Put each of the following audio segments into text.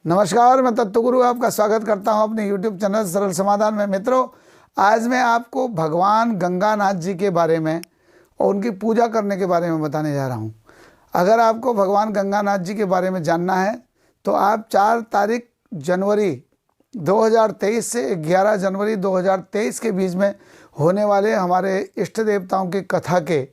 नमस्कार, मैं तत्वगुरु आपका स्वागत करता हूं अपने YouTube चैनल सरल समाधान में। मित्रों, आज मैं आपको भगवान गंगानाथ जी के बारे में और उनकी पूजा करने के बारे में बताने जा रहा हूं। अगर आपको भगवान गंगानाथ जी के बारे में जानना है तो आप 4 तारीख जनवरी 2023 से 11 जनवरी 2023 के बीच में होने वाले हमारे इष्ट देवताओं की कथा के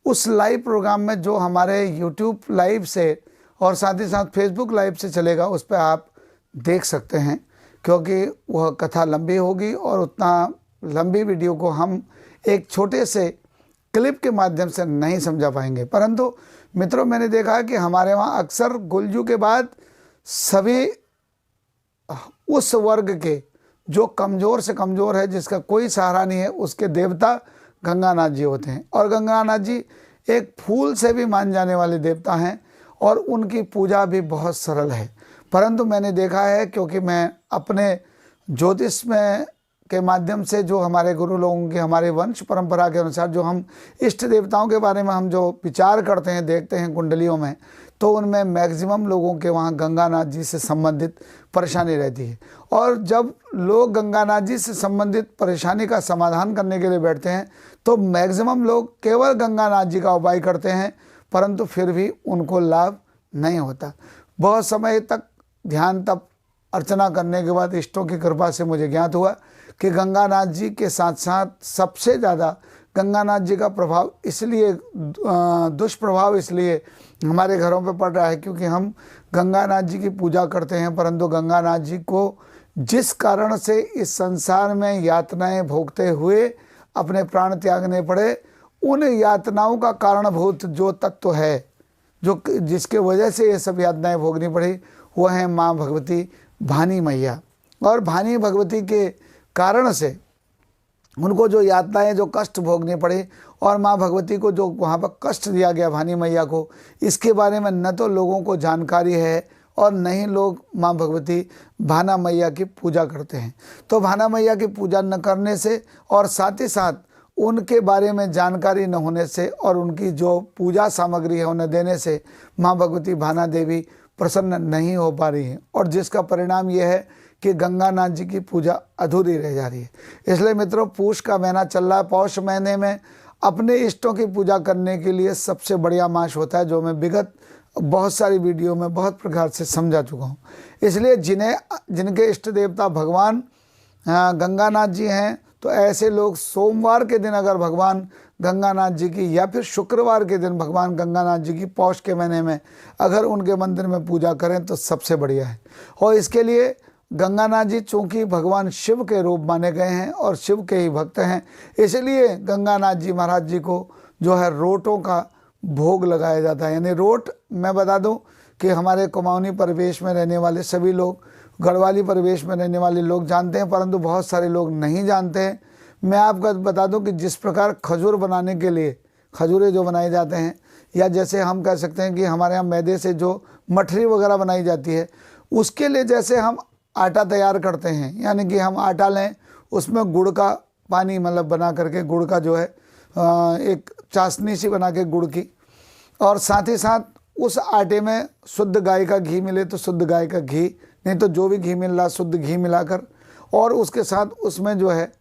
उस लाइव प्रोग्राम में, जो हमारे YouTube लाइव से और साथ ही साथ फेसबुक लाइव से चलेगा, उस पर आप देख सकते हैं। क्योंकि वह कथा लंबी होगी और उतना लंबी वीडियो को हम एक छोटे से क्लिप के माध्यम से नहीं समझा पाएंगे। परंतु मित्रों, मैंने देखा है कि हमारे वहाँ अक्सर गुलजू के बाद सभी उस वर्ग के जो कमज़ोर से कमज़ोर है, जिसका कोई सहारा नहीं है, उसके देवता गंगानाथ जी होते हैं। और गंगानाथ जी एक फूल से भी मान जाने वाले देवता हैं और उनकी पूजा भी बहुत सरल है। परंतु मैंने देखा है, क्योंकि मैं अपने ज्योतिष में के माध्यम से, जो हमारे गुरु लोगों की, हमारे वंश परंपरा के अनुसार जो हम इष्ट देवताओं के बारे में हम जो विचार करते हैं, देखते हैं कुंडलियों में, तो उनमें मैक्सिमम लोगों के वहाँ गंगानाथ जी से संबंधित परेशानी रहती है। और जब लोग गंगानाथ जी से संबंधित परेशानी का समाधान करने के लिए बैठते हैं तो मैक्सिमम लोग केवल गंगानाथ जी का उपाय करते हैं, परंतु फिर भी उनको लाभ नहीं होता। बहुत समय तक ध्यान तप अर्चना करने के बाद इष्टों की कृपा से मुझे ज्ञात हुआ कि गंगानाथ जी के साथ साथ सबसे ज़्यादा गंगानाथ जी का प्रभाव इसलिए, दुष्प्रभाव इसलिए हमारे घरों पे पड़ रहा है क्योंकि हम गंगानाथ जी की पूजा करते हैं, परंतु गंगानाथ जी को जिस कारण से इस संसार में यातनाएं भोगते हुए अपने प्राण त्यागने पड़े, उन यातनाओं का कारणभूत जो तत्व है, जो जिसके वजह से ये सब यातनाएं भोगनी पड़ी, वह है माँ भगवती भानी मैया। और भानी भगवती के कारण से उनको जो यातनाएं, जो कष्ट भोगने पड़े, और माँ भगवती को जो वहाँ पर कष्ट दिया गया भानी मैया को, इसके बारे में न तो लोगों को जानकारी है और न ही लोग माँ भगवती भाना मैया की पूजा करते हैं। तो भाना मैया की पूजा न करने से और साथ ही साथ उनके बारे में जानकारी न होने से और उनकी जो पूजा सामग्री है उन्हें देने से माँ भगवती भाना देवी प्रसन्न नहीं हो पा रही हैं, और जिसका परिणाम यह है कि गंगानाथ जी की पूजा अधूरी रह जा रही है। इसलिए मित्रों, पूष का महीना चल रहा है। पौष महीने में अपने इष्टों की पूजा करने के लिए सबसे बढ़िया मास होता है, जो मैं विगत बहुत सारी वीडियो में बहुत प्रकार से समझा चुका हूँ। इसलिए जिनके इष्ट देवता भगवान गंगानाथ जी हैं, तो ऐसे लोग सोमवार के दिन अगर भगवान गंगानाथ जी की, या फिर शुक्रवार के दिन भगवान गंगानाथ जी की पौष के महीने में अगर उनके मंदिर में पूजा करें तो सबसे बढ़िया है। और इसके लिए गंगानाथ जी चूँकि भगवान शिव के रूप माने गए हैं और शिव के ही भक्त हैं, इसलिए गंगानाथ जी महाराज जी को जो है रोटों का भोग लगाया जाता है। यानी रोट, मैं बता दूं कि हमारे कुमाऊनी परिवेश में रहने वाले सभी लोग, गढ़वाली परिवेश में रहने वाले लोग जानते हैं, परंतु बहुत सारे लोग नहीं जानते हैं। मैं आपको बता दूं कि जिस प्रकार खजूर बनाने के लिए खजूरें जो बनाए जाते हैं, या जैसे हम कह सकते हैं कि हमारे यहाँ मैदे से जो मठरी वगैरह बनाई जाती है, उसके लिए जैसे हम आटा तैयार करते हैं, यानी कि हम आटा लें, उसमें गुड़ का पानी मतलब बना करके, गुड़ का जो है एक चाशनी सी बना के गुड़ की, और साथ ही साथ उस आटे में शुद्ध गाय का घी मिले तो शुद्ध गाय का घी, नहीं तो जो भी घी मिल रहा शुद्ध घी मिलाकर, और उसके साथ उसमें जो है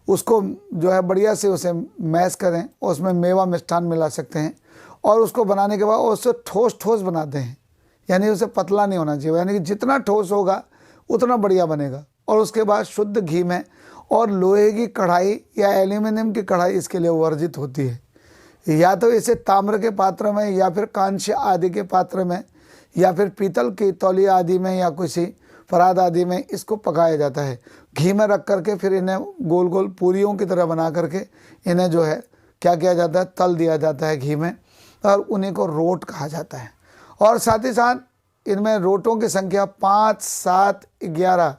उसको जो है बढ़िया से उसे मैश करें, उसमें मेवा मिष्ठान मिला सकते हैं, और उसको बनाने के बाद उससे ठोस ठोस बनाते हैं। यानी उसे पतला नहीं होना चाहिए, यानी कि जितना ठोस होगा उतना बढ़िया बनेगा। और उसके बाद शुद्ध घी में, और लोहे की कढ़ाई या एल्यूमिनियम की कढ़ाई इसके लिए वर्जित होती है। या तो इसे ताम्र के पात्र में, या फिर कांस्य आदि के पात्र में, या फिर पीतल की तौलिया आदि में, या किसी परात आदि में इसको पकाया जाता है। घी में रख करके फिर इन्हें गोल गोल पूरियों की तरह बना करके इन्हें जो है क्या किया जाता है, तल दिया जाता है घी में, और उन्हीं को रोट कहा जाता है। और साथ ही साथ इनमें रोटों की संख्या 5, 7, 11,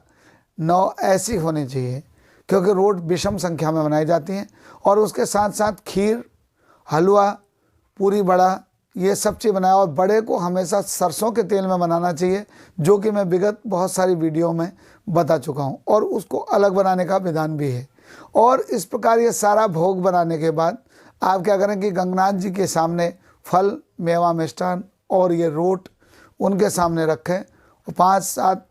9 ऐसी होनी चाहिए, क्योंकि रोट विषम संख्या में बनाई जाती हैं। और उसके साथ साथ खीर, हलवा, पूरी बड़ा, ये सब चीज़ बनाया। और बड़े को हमेशा सरसों के तेल में बनाना चाहिए, जो कि मैं विगत बहुत सारी वीडियो में बता चुका हूँ, और उसको अलग बनाने का विधान भी है। और इस प्रकार ये सारा भोग बनाने के बाद आप क्या करें कि गंगानाथ जी के सामने फल, मेवा, मिष्ठान और ये रोट उनके सामने रखें। 5, 7,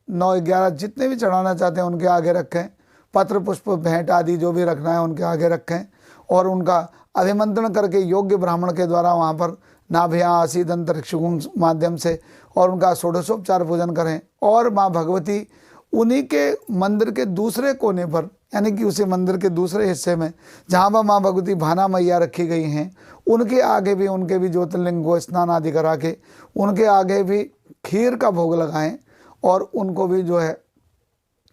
9, 11 जितने भी चढ़ाना चाहते हैं उनके आगे रखें। पत्र पुष्प भेंट आदि जो भी रखना है उनके आगे रखें और उनका अभिमंत्रण करके योग्य ब्राह्मण के द्वारा वहाँ पर नाभ्या आसीद अंतरिक्ष माध्यम से और उनका षोडशोपचार पूजन करें। और माँ भगवती उन्हीं के मंदिर के दूसरे कोने पर, यानी कि उसी मंदिर के दूसरे हिस्से में जहाँ पर माँ भगवती भाना मैया रखी गई हैं, उनके आगे भी उनके भी ज्योतिर्लिंग को स्नान आदि करा के उनके आगे भी खीर का भोग लगाएं और उनको भी जो है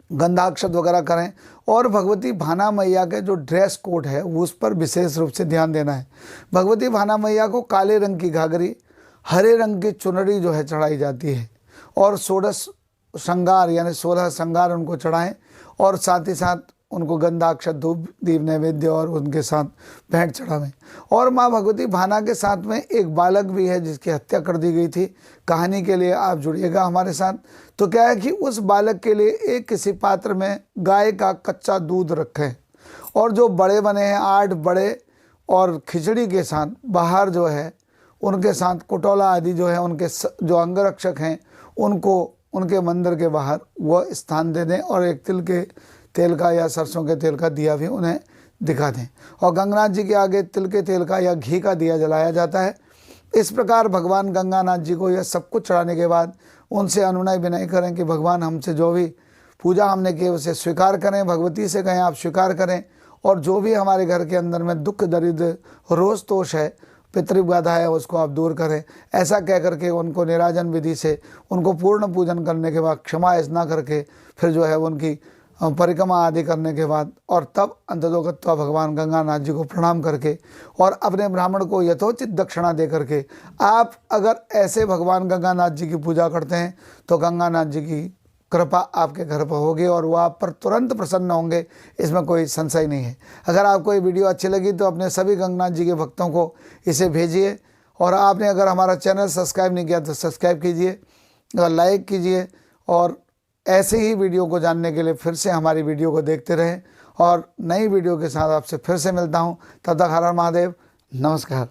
गंधाक्षत वगैरह करें। और भगवती भाना मैया के जो ड्रेस कोड है उस पर विशेष रूप से ध्यान देना है। भगवती भाना मैया को काले रंग की घाघरी, हरे रंग की चुनरी जो है चढ़ाई जाती है और 16 श्रृंगार यानी 16 श्रृंगार उनको चढ़ाएं और साथ ही साथ उनको गंधाक्षत, धूप, दीप नैवेद्य और उनके साथ भेंट चढ़ावें। और माँ भगवती भाना के साथ में एक बालक भी है जिसकी हत्या कर दी गई थी। कहानी के लिए आप जुड़िएगा हमारे साथ। तो क्या है कि उस बालक के लिए एक किसी पात्र में गाय का कच्चा दूध रखें और जो बड़े बने हैं 8 बड़े और खिचड़ी के साथ बाहर जो है उनके साथ कुटोला आदि जो है उनके जो अंगरक्षक हैं उनको उनके मंदिर के बाहर वह स्थान दे दें और एक तिल के तेल का या सरसों के तेल का दिया भी उन्हें दिखा दें। और गंगानाथ जी के आगे तिल के तेल का या घी का दिया जलाया जाता है। इस प्रकार भगवान गंगानाथ जी को यह सब कुछ चढ़ाने के बाद उनसे अनुनय विनय करें कि भगवान हमसे जो भी पूजा हमने की उसे स्वीकार करें। भगवती से कहें आप स्वीकार करें और जो भी हमारे घर के अंदर में दुख दरिद्र रोष तोष है, पितृबाधा है, उसको आप दूर करें। ऐसा कह करके उनको निराजन विधि से उनको पूर्ण पूजन करने के बाद क्षमा याचना करके फिर जो है उनकी परिक्रमा आदि करने के बाद और तब अंततोगत्वा भगवान गंगानाथ जी को प्रणाम करके और अपने ब्राह्मण को यथोचित दक्षिणा दे करके आप अगर ऐसे भगवान गंगानाथ जी की पूजा करते हैं तो गंगानाथ जी की कृपा आपके घर पर होगी और वो आप पर तुरंत प्रसन्न होंगे, इसमें कोई संशय नहीं है। अगर आपको ये वीडियो अच्छी लगी तो अपने सभी गंगानाथ जी के भक्तों को इसे भेजिए और आपने अगर हमारा चैनल सब्सक्राइब नहीं किया तो सब्सक्राइब कीजिए और लाइक कीजिए और ऐसे ही वीडियो को जानने के लिए फिर से हमारी वीडियो को देखते रहें और नई वीडियो के साथ आपसे फिर से मिलता हूँ। तब तक हर हर महादेव, नमस्कार।